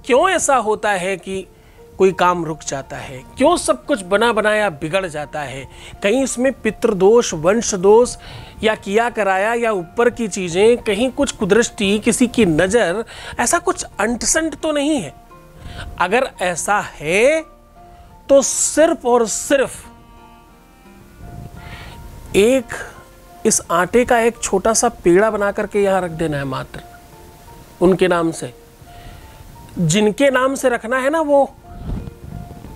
क्यों ऐसा होता है कि कोई काम रुक जाता है, क्यों सब कुछ बना बनाया बिगड़ जाता है? कहीं इसमें पितृदोष, वंश दोष या किया कराया या ऊपर की चीजें, कहीं कुछ कुदृष्टि, किसी की नजर, ऐसा कुछ अंटसंट तो नहीं है? अगर ऐसा है तो सिर्फ और सिर्फ एक इस आटे का एक छोटा सा पेड़ा बना करके यहां रख देना है, मात्र उनके नाम से। जिनके नाम से रखना है ना, वो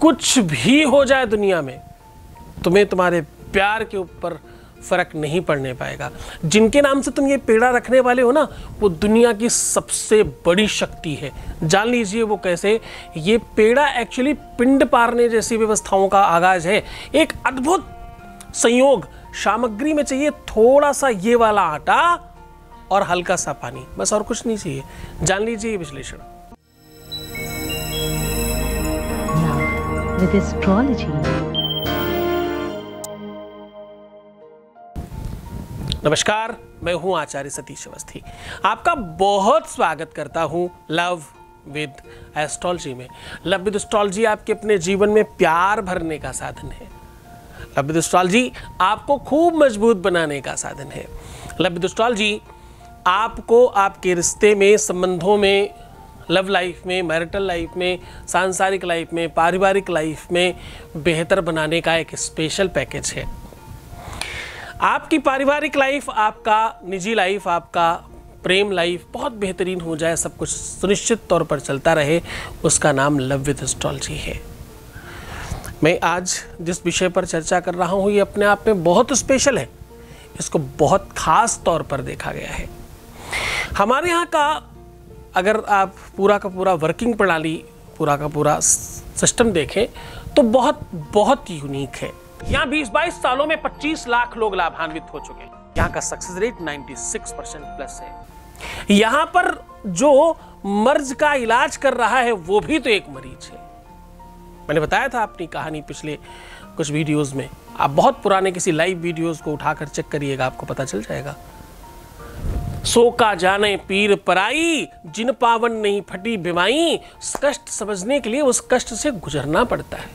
कुछ भी हो जाए दुनिया में, तुम्हें तुम्हारे प्यार के ऊपर फर्क नहीं पड़ने पाएगा। जिनके नाम से तुम ये पेड़ा रखने वाले हो ना, वो दुनिया की सबसे बड़ी शक्ति है। जान लीजिए वो कैसे। ये पेड़ा एक्चुअली पिंड पारने जैसी व्यवस्थाओं का आगाज है। एक अद्भुत संयोग, सामग्री में चाहिए थोड़ा सा ये वाला आटा और हल्का सा पानी, बस और कुछ नहीं चाहिए। जान लीजिए ये विश्लेषण। With astrology. नमस्कार, मैं हूं आचार्य सतीश अवस्थी। आपका बहुत स्वागत करता हूं लव विद एस्ट्रोलॉजी में। लव विद एस्ट्रोलॉजी आपके अपने जीवन में प्यार भरने का साधन है। लव विद एस्ट्रोलॉजी आपको खूब मजबूत बनाने का साधन है। लव विद एस्ट्रोलॉजी आपको आपके रिश्ते में, संबंधों में, लव लाइफ में, मैरिटल लाइफ में, सांसारिक लाइफ में, पारिवारिक लाइफ में बेहतर बनाने का एक स्पेशल पैकेज है। आपकी पारिवारिक लाइफ, आपका निजी लाइफ, आपका प्रेम लाइफ बहुत बेहतरीन हो जाए, सब कुछ सुनिश्चित तौर पर चलता रहे, उसका नाम लव विद एस्ट्रोलॉजी है। मैं आज जिस विषय पर चर्चा कर रहा हूँ, ये अपने आप में बहुत स्पेशल है। इसको बहुत खास तौर पर देखा गया है। हमारे यहाँ का अगर आप पूरा का पूरा वर्किंग प्रणाली, पूरा का पूरा सिस्टम देखें तो बहुत यूनिक है। यहाँ 20-22 सालों में 25 लाख लोग लाभान्वित हो चुके हैं। यहाँ का सक्सेस रेट 96% प्लस है। यहाँ पर जो मर्ज का इलाज कर रहा है वो भी तो एक मरीज है। मैंने बताया था अपनी कहानी पिछले कुछ वीडियोस में। आप बहुत पुराने किसी लाइव वीडियोस को उठाकर चेक करिएगा, आपको पता चल जाएगा। सो का जाने पीर पराई, जिन पावन नहीं फटी बीमाई। कष्ट समझने के लिए उस कष्ट से गुजरना पड़ता है।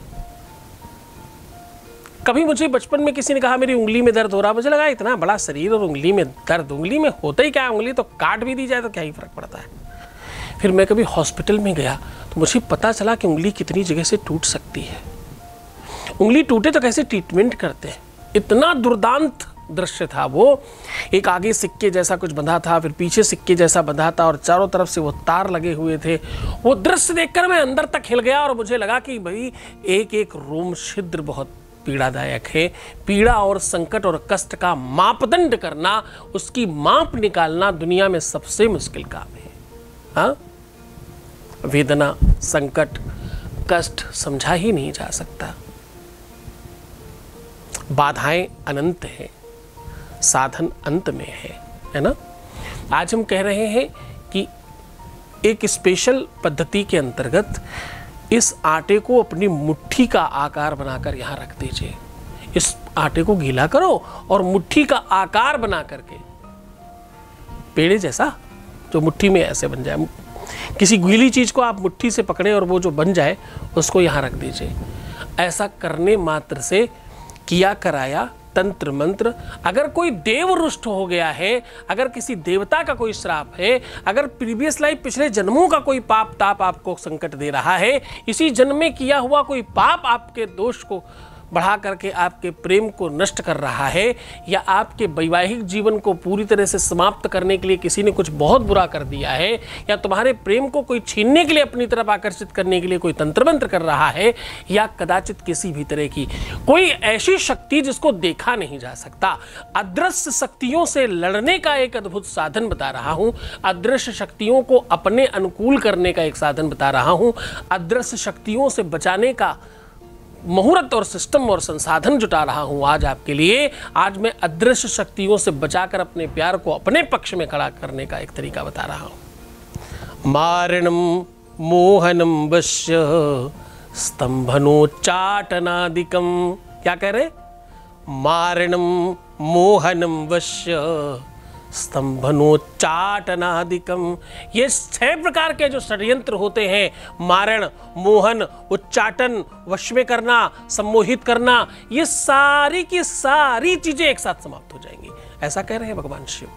कभी मुझे बचपन में किसी ने कहा मेरी उंगली में दर्द हो रहा, मुझे लगा इतना बड़ा शरीर और उंगली में दर्द, उंगली में होता ही क्या है, उंगली तो काट भी दी जाए तो क्या ही फर्क पड़ता है। फिर मैं कभी हॉस्पिटल में गया तो मुझे पता चला कि उंगली कितनी जगह से टूट सकती है। उंगली टूटे तो कैसे ट्रीटमेंट करते हैं। इतना दुर्दांत दृश्य था वो। एक आगे सिक्के जैसा कुछ बंधा था, फिर पीछे सिक्के जैसा बंधा था और चारों तरफ से वो तार लगे हुए थे। वो दृश्य देखकर मैं अंदर तक हिल गया और मुझे लगा कि भाई एक एक रोम छिद्र बहुत पीड़ादायक है। पीड़ा और संकट और कष्ट का मापदंड करना, उसकी माप निकालना दुनिया में सबसे मुश्किल काम है। हाँ, वेदना, संकट, कष्ट समझा ही नहीं जा सकता। बाधाएं अनंत है, साधन अंत में है ना। आज हम कह रहे हैं कि एक स्पेशल पद्धति के अंतर्गत इस आटे को अपनी मुट्ठी का आकार बनाकर यहाँ रख दीजिए। इस आटे को गीला करो और मुट्ठी का आकार बना करके, पेड़े जैसा जो मुट्ठी में ऐसे बन जाए, किसी गीली चीज को आप मुट्ठी से पकड़े और वो जो बन जाए उसको यहाँ रख दीजिए। ऐसा करने मात्र से किया कराया तंत्र मंत्र, अगर कोई देव रुष्ट हो गया है, अगर किसी देवता का कोई श्राप है, अगर प्रीवियस लाइफ पिछले जन्मों का कोई पाप ताप आपको संकट दे रहा है, इसी जन्म में किया हुआ कोई पाप आपके दोष को बढ़ा करके आपके प्रेम को नष्ट कर रहा है, या आपके वैवाहिक जीवन को पूरी तरह से समाप्त करने के लिए किसी ने कुछ बहुत बुरा कर दिया है, या तुम्हारे प्रेम को कोई छीनने के लिए अपनी तरफ आकर्षित करने के लिए कोई तंत्र मंत्र कर रहा है, या कदाचित किसी भी तरह की कोई ऐसी शक्ति जिसको देखा नहीं जा सकता। अदृश्य शक्तियों से लड़ने का एक अद्भुत साधन बता रहा हूं। अदृश्य शक्तियों को अपने अनुकूल करने का एक साधन बता रहा हूं। अदृश्य शक्तियों से बचाने का मुहूर्त और सिस्टम और संसाधन जुटा रहा हूं आज आपके लिए। आज मैं अदृश्य शक्तियों से बचाकर अपने प्यार को अपने पक्ष में खड़ा करने का एक तरीका बता रहा हूं। मारणम मोहनम वश्य स्तंभनोच्चाटनादिकम। क्या कह रहे? मारणम मोहनम वश्य स्तंभनोच्चाटनादिकम। ये 6 प्रकार के जो षड्यंत्र होते हैं, मारण, मोहन, उच्चाटन, वश में करना, सम्मोहित करना, ये सारी की सारी चीजें एक साथ समाप्त हो जाएंगी, ऐसा कह रहे हैं भगवान शिव।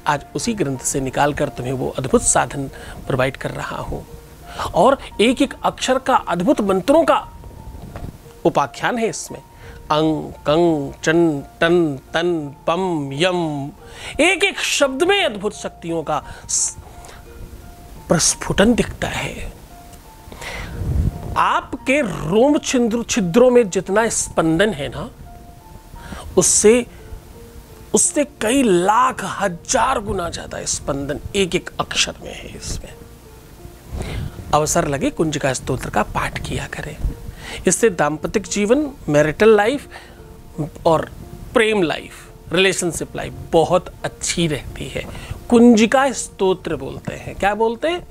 आज उसी ग्रंथ से निकालकर तुम्हें वो अद्भुत साधन प्रोवाइड कर रहा हूं, और एक एक अक्षर का अद्भुत मंत्रों का उपाख्यान है इसमें। अंग, कंग, चं, टन, तन, पम, यम, एक एक शब्द में अद्भुत शक्तियों का प्रस्फुटन दिखता है। आपके रोम छिद्रों में जितना स्पंदन है ना, उससे कई लाख हजार गुना ज्यादा स्पंदन एक एक अक्षर में है इसमें। अवसर लगे कुंजिका स्तोत्र का पाठ किया करें। इससे दाम्पतिक जीवन, मैरिटल लाइफ और प्रेम लाइफ, रिलेशनशिप लाइफ बहुत अच्छी रहती है। कुंजिका स्तोत्र बोलते हैं। क्या बोलते हैं?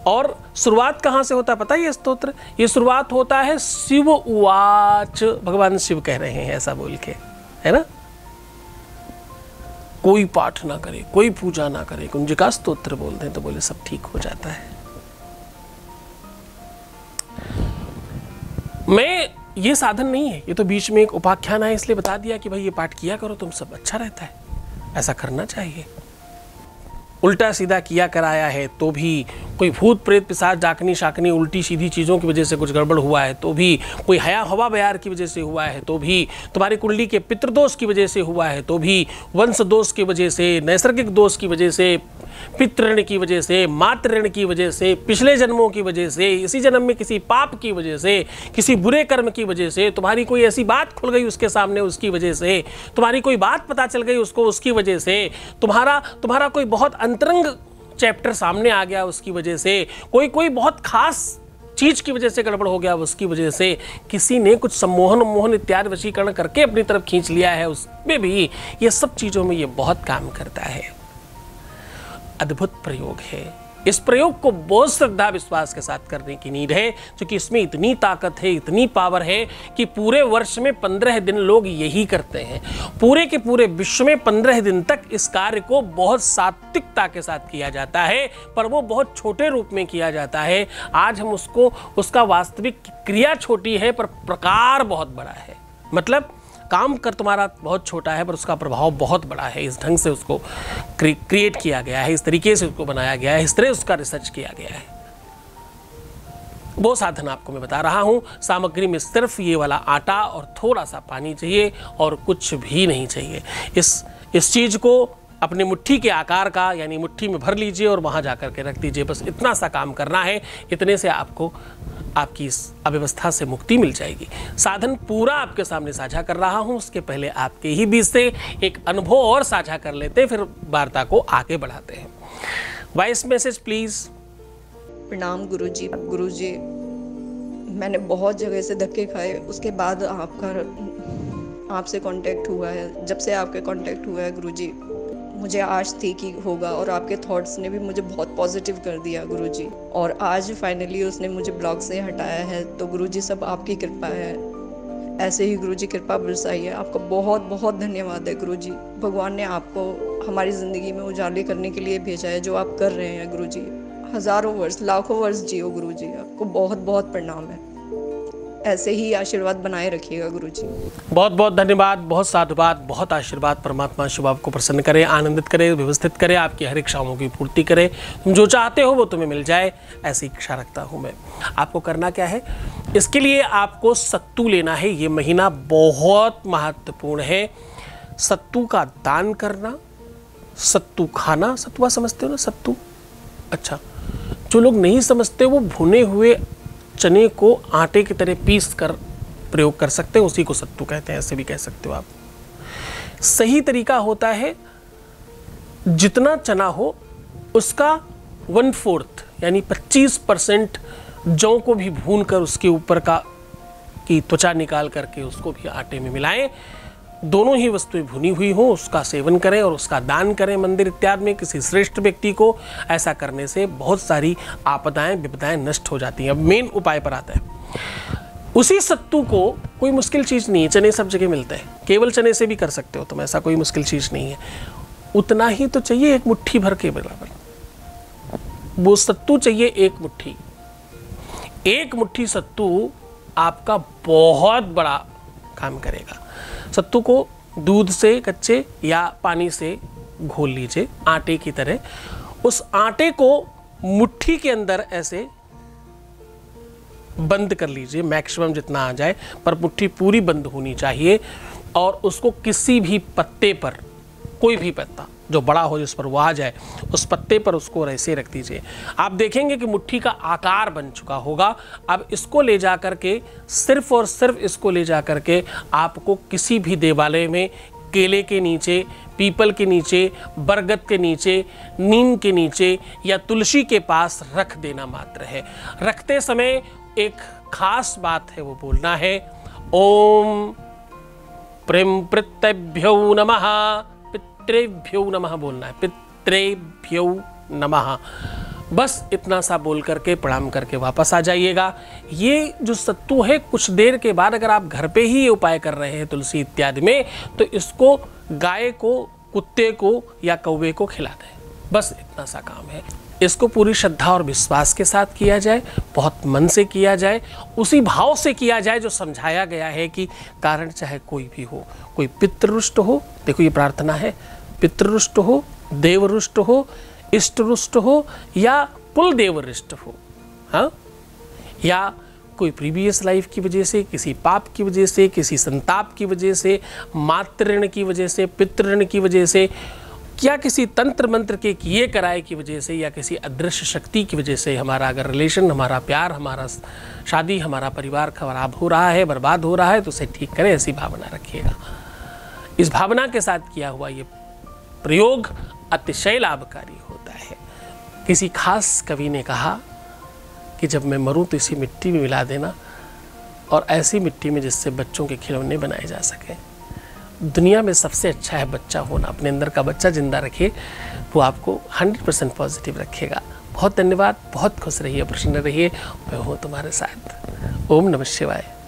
और शुरुआत कहां से होता है पता है? ये स्तोत्र, ये शुरुआत होता है शिव उवाच, भगवान शिव कह रहे हैं ऐसा बोल के, है ना। कोई पाठ ना करे, कोई पूजा ना करे, कुंजिका स्तोत्र बोलते हैं तो बोले सब ठीक हो जाता है। मैं ये साधन नहीं है, ये तो बीच में एक उपाख्यान है, इसलिए बता दिया कि भाई ये पाठ किया करो तुम सब, अच्छा रहता है, ऐसा करना चाहिए। उल्टा सीधा किया कराया है तो भी, कोई भूत प्रेत पिशाच डाकनी शाकनी उल्टी सीधी चीज़ों की वजह से कुछ गड़बड़ हुआ है तो भी, कोई हया हवा बयार की वजह से हुआ है तो भी, तुम्हारी कुंडली के पितृदोष की वजह से हुआ है तो भी, वंश दोष की वजह से, नैसर्गिक दोष की वजह से, पितृण की वजह से, मातृण की वजह से, पिछले जन्मों की वजह से, इसी जन्म में किसी पाप की वजह से, किसी बुरे कर्म की वजह से, तुम्हारी कोई ऐसी बात खुल गई उसके सामने उसकी वजह से, तुम्हारी कोई बात पता चल गई उसको उसकी वजह से, तुम्हारा कोई बहुत अंतरंग चैप्टर सामने आ गया उसकी वजह से, कोई बहुत खास चीज की वजह से गड़बड़ हो गया उसकी वजह से, किसी ने कुछ सम्मोहन मोहन इत्यादि वशीकरण करके अपनी तरफ खींच लिया है, उसमें भी ये सब चीजों में ये बहुत काम करता है। अद्भुत प्रयोग है। इस प्रयोग को बहुत श्रद्धा विश्वास के साथ करने की नीड है, क्योंकि इसमें इतनी ताकत है, इतनी पावर है कि पूरे वर्ष में 15 दिन लोग यही करते हैं। पूरे के पूरे विश्व में 15 दिन तक इस कार्य को बहुत सात्विकता के साथ किया जाता है, पर वो बहुत छोटे रूप में किया जाता है। आज हम उसका वास्तविक क्रिया छोटी है पर प्रकार बहुत बड़ा है। मतलब काम कर तुम्हारा बहुत छोटा है पर उसका प्रभाव बहुत बड़ा है। इस ढंग से उसको क्रिएट किया गया है, इस तरीके से उसको बनाया गया है, इस तरह उसका रिसर्च किया गया है। वो साधन आपको मैं बता रहा हूं। सामग्री में सिर्फ ये वाला आटा और थोड़ा सा पानी चाहिए और कुछ भी नहीं चाहिए। इस चीज को अपने मुट्ठी के आकार का, यानी मुट्ठी में भर लीजिए और वहां जाकर के रख दीजिए। बस इतना सा काम करना है। इतने से आपको आपकी इस अव्यवस्था से मुक्ति मिल जाएगी। साधन पूरा आपके सामने साझा कर रहा हूं, उसके पहले आपके ही बीच से एक अनुभव और साझा कर लेते हैं, फिर वार्ता को आगे बढ़ाते हैं। Voice message please. प्रणाम गुरुजी। गुरुजी, मैंने बहुत जगह से धक्के खाए, उसके बाद आपसे कांटेक्ट हुआ है। जब से आपके कांटेक्ट हुआ है गुरुजी, मुझे आश थी कि होगा, और आपके थॉट्स ने भी मुझे बहुत पॉजिटिव कर दिया गुरुजी। और आज फाइनली उसने मुझे ब्लॉग से हटाया है। तो गुरुजी सब आपकी कृपा है, ऐसे ही गुरुजी कृपा बरसाइए। आपका बहुत बहुत धन्यवाद है गुरुजी। भगवान ने आपको हमारी ज़िंदगी में उजाले करने के लिए भेजा है। जो आप कर रहे हैं गुरुजी, हज़ारों वर्ष लाखों वर्ष जियो गुरुजी। आपको बहुत बहुत प्रणाम है। ऐसे ही आशीर्वाद बनाए रखिएगा गुरुजी। बहुत बहुत धन्यवाद, बहुत साधुवाद, बहुत आशीर्वाद। परमात्मा शिव आपको प्रसन्न करे, आनंदित करे, व्यवस्थित करे, आपकी हर इच्छाओं की पूर्ति करे। तुम जो चाहते हो वो तुम्हें मिल जाए, ऐसी इच्छा रखता हूँ मैं। आपको करना क्या है, इसके लिए आपको सत्तू लेना है। ये महीना बहुत महत्वपूर्ण है। सत्तू का दान करना, सत्तू खाना। सत्तुआ समझते हो ना? सत्तू, अच्छा, जो लोग नहीं समझते वो भुने हुए चने को आटे की तरह पीस कर प्रयोग कर सकते हैं, उसी को सत्तू कहते हैं, ऐसे भी कह सकते हो आप। सही तरीका होता है जितना चना हो उसका 1/4 यानी 25% जौ को भी भून कर उसके ऊपर की त्वचा निकाल करके उसको भी आटे में मिलाएं। दोनों ही वस्तुएं भुनी हुई हो, उसका सेवन करें और उसका दान करें मंदिर इत्यादि में किसी श्रेष्ठ व्यक्ति को। ऐसा करने से बहुत सारी आपदाएं विपदाएं नष्ट हो जाती हैं। अब मेन उपाय पर आता है। उसी सत्तू को, कोई मुश्किल चीज़ नहीं है, चने सब जगह मिलते हैं, केवल चने से भी कर सकते हो तुम, ऐसा कोई मुश्किल चीज़ नहीं है। उतना ही तो चाहिए, एक मुट्ठी भर के बराबर वो सत्तू चाहिए, एक मुट्ठी। एक मुट्ठी सत्तू आपका बहुत बड़ा काम करेगा। सत्तू को दूध से कच्चे या पानी से घोल लीजिए आटे की तरह। उस आटे को मुट्ठी के अंदर ऐसे बंद कर लीजिए, मैक्सिमम जितना आ जाए, पर मुट्ठी पूरी बंद होनी चाहिए। और उसको किसी भी पत्ते पर, कोई भी पत्ता जो बड़ा हो जिस पर वो आ जाए, उस पत्ते पर उसको ऐसे रख दीजिए। आप देखेंगे कि मुट्ठी का आकार बन चुका होगा। अब इसको ले जा करके, सिर्फ और सिर्फ इसको ले जा करके आपको किसी भी देवालय में, केले के नीचे, पीपल के नीचे, बरगद के नीचे, नीम के नीचे या तुलसी के पास रख देना मात्र है। रखते समय एक खास बात है, वो बोलना है ओम प्रेम पितृभ्यो नमः, पितृभ्यो नमः बोलना है, पितृभ्यो नमः। बस इतना सा बोल करके प्रणाम करके वापस आ जाइएगा। ये जो सत्तू है, कुछ देर के बाद अगर आप घर पे ही ये उपाय कर रहे हैं तुलसी इत्यादि में, तो इसको गाय को, कुत्ते को या कौवे को खिला दें। बस इतना सा काम है। इसको पूरी श्रद्धा और विश्वास के साथ किया जाए, बहुत मन से किया जाए, उसी भाव से किया जाए जो समझाया गया है कि कारण चाहे कोई भी हो, कोई पितृरुष्ट हो, देखो ये प्रार्थना है, पितृरुष्ट हो, देवरुष्ट हो, इष्ट रुष्ट हो या कुल देवरिष्ट हो, हाँ, या कोई प्रीवियस लाइफ की वजह से, किसी पाप की वजह से, किसी संताप की वजह से, मातृ की वजह से, पितृ की वजह से, या किसी तंत्र मंत्र के किए कराए की वजह से, या किसी अदृश्य शक्ति की वजह से हमारा अगर रिलेशन, हमारा प्यार, हमारा शादी, हमारा परिवार खराब हो रहा है, बर्बाद हो रहा है, तो उसे ठीक करें, ऐसी भावना रखिएगा। इस भावना के साथ किया हुआ ये प्रयोग अतिशय लाभकारी होता है। किसी खास कवि ने कहा कि जब मैं मरूं तो इसी मिट्टी में मिला देना, और ऐसी मिट्टी में जिससे बच्चों के खिलौने बनाए जा सकें। दुनिया में सबसे अच्छा है बच्चा होना। अपने अंदर का बच्चा जिंदा रखिए, वो आपको 100% पॉजिटिव रखेगा। बहुत धन्यवाद, बहुत खुश रहिए, प्रसन्न रहिए, मैं हूँ तुम्हारे साथ। ओम नमः शिवाय।